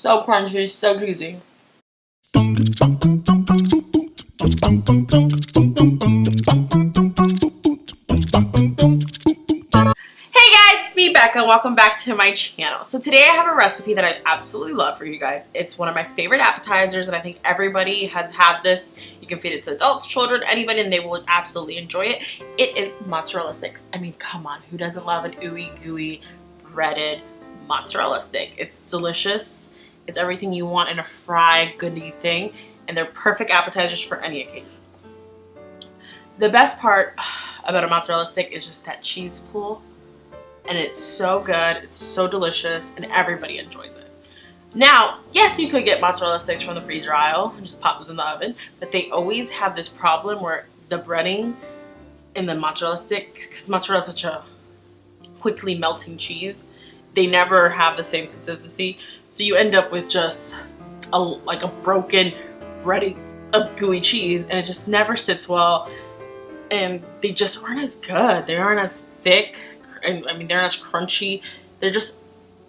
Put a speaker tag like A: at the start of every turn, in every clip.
A: So crunchy, so juicy. Hey guys, it's me, Becca. Welcome back to my channel. So today I have a recipe that I absolutely love for you guys. It's one of my favorite appetizers, and I think everybody has had this. You can feed it to adults, children, anybody, and they will absolutely enjoy it. It is mozzarella sticks. I mean, come on, who doesn't love an ooey gooey breaded mozzarella stick? It's delicious. It's everything you want in a fried goodie thing, and they're perfect appetizers for any occasion. The best part about a mozzarella stick is just that cheese pool, and it's so good, it's so delicious, and everybody enjoys it. Now, yes, you could get mozzarella sticks from the freezer aisle and just pop those in the oven, but they always have this problem where the breading in the mozzarella stick, because mozzarella is such a quickly melting cheese, they never have the same consistency, so you end up with just like a broken breading of gooey cheese, and it just never sits well, and they just aren't as good. They aren't as thick, and I mean, they're not as crunchy. They're just,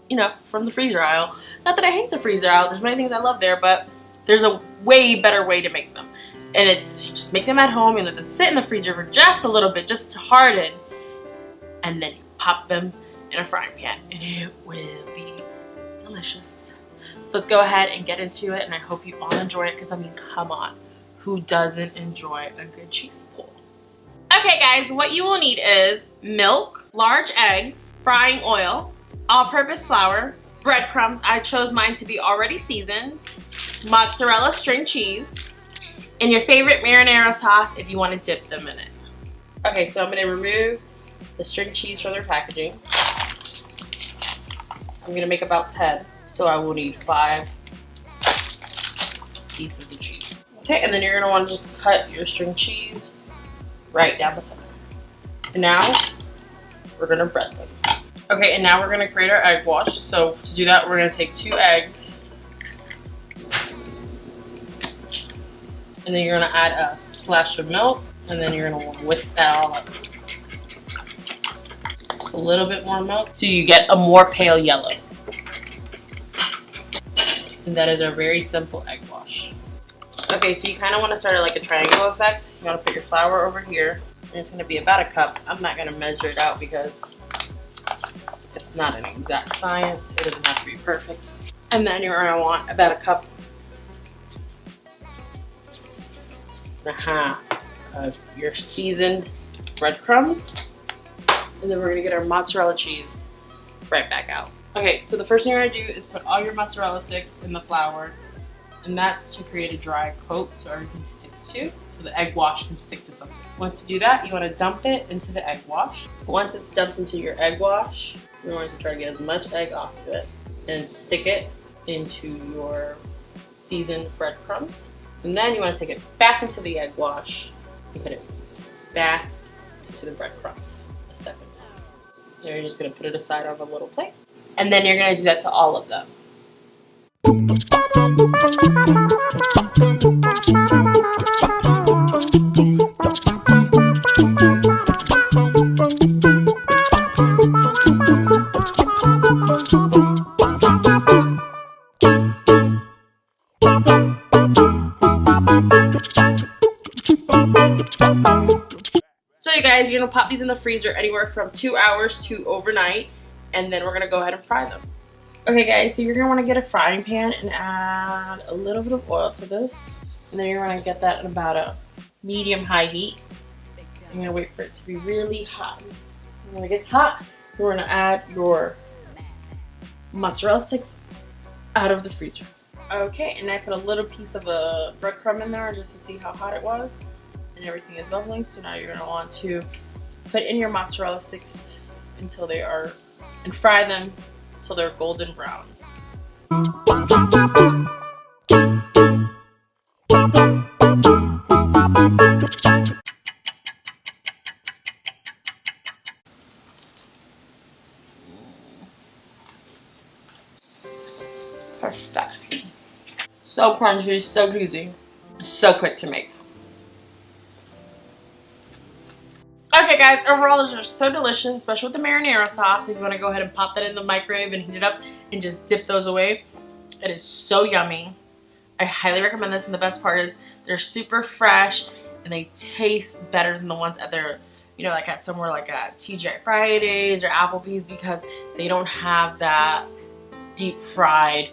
A: you know, from the freezer aisle. Not that I hate the freezer aisle, there's many things I love there, but there's a way better way to make them, and it's just make them at home and let them sit in the freezer for just a little bit, just to harden, and then you pop them in a frying pan, and it will be delicious. So let's go ahead and get into it, and I hope you all enjoy it, because I mean, come on, who doesn't enjoy a good cheese pool? Okay guys, what you will need is milk, large eggs, frying oil, all-purpose flour, breadcrumbs. I chose mine to be already seasoned, mozzarella string cheese, and your favorite marinara sauce if you want to dip them in it. Okay, so I'm going to remove the string cheese from their packaging. I'm going to make about 10, so I will need 5 pieces of cheese. Okay, and then you're going to want to just cut your string cheese right down the center. And now we're going to bread them. Okay, and now we're going to create our egg wash. So to do that, we're going to take 2 eggs, and then you're going to add a splash of milk, and then you're going to want to whisk that all up. Just a little bit more milk so you get a more pale yellow. And that is our very simple egg wash. Okay, so you kind of want to start it like a triangle effect. You want to put your flour over here, and it's going to be about a cup. I'm not going to measure it out because it's not an exact science. It doesn't have to be perfect. And then you're going to want about a cup and a half of your seasoned breadcrumbs. And then we're going to get our mozzarella cheese right back out. Okay, so the first thing you're going to do is put all your mozzarella sticks in the flour. And that's to create a dry coat so everything sticks to, so the egg wash can stick to something. Once you do that, you want to dump it into the egg wash. Once it's dumped into your egg wash, you're going to try to get as much egg off of it and stick it into your seasoned breadcrumbs. And then you want to take it back into the egg wash and put it back into the breadcrumbs a second time. And you're just going to put it aside on a little plate. And then you're going to do that to all of them. So you guys, you're going to pop these in the freezer anywhere from 2 hours to overnight, and then we're going to go ahead and fry them. Okay guys, so you're going to want to get a frying pan and add a little bit of oil to this. And then you're going to get that at about a medium-high heat. You're going to wait for it to be really hot. When it gets hot, you're going to add your mozzarella sticks out of the freezer. Okay, and I put a little piece of a breadcrumb in there just to see how hot it was. And everything is bubbling, so now you're going to want to put in your mozzarella sticks until they are, and fry them until they're golden brown. Perfect. So crunchy, so juicy, so quick to make. Okay guys, overall those are so delicious, especially with the marinara sauce. If you want to go ahead and pop that in the microwave and heat it up and just dip those away, It is so yummy. I highly recommend this, and the best part is they're super fresh and they taste better than the ones at their, you know, like at somewhere like at TGI Fridays or Applebee's, because they don't have that deep fried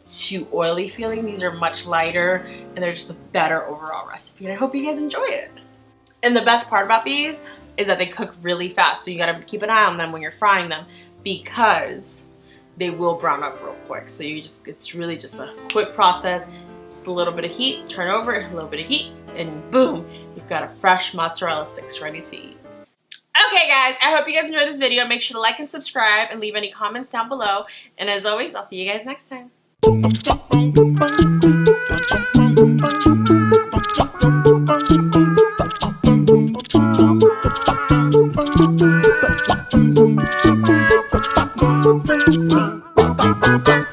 A: too oily feeling. These are much lighter and they're just a better overall recipe, and I hope you guys enjoy it. And the best part about these is that they cook really fast, so you gotta keep an eye on them when you're frying them, because they will brown up real quick. So you just, it's really just a quick process. Just a little bit of heat, turn over, a little bit of heat, and boom, you've got a fresh mozzarella sticks ready to eat. Okay guys, I hope you guys enjoyed this video. Make sure to like and subscribe and leave any comments down below. And as always, I'll see you guys next time.
B: Bye.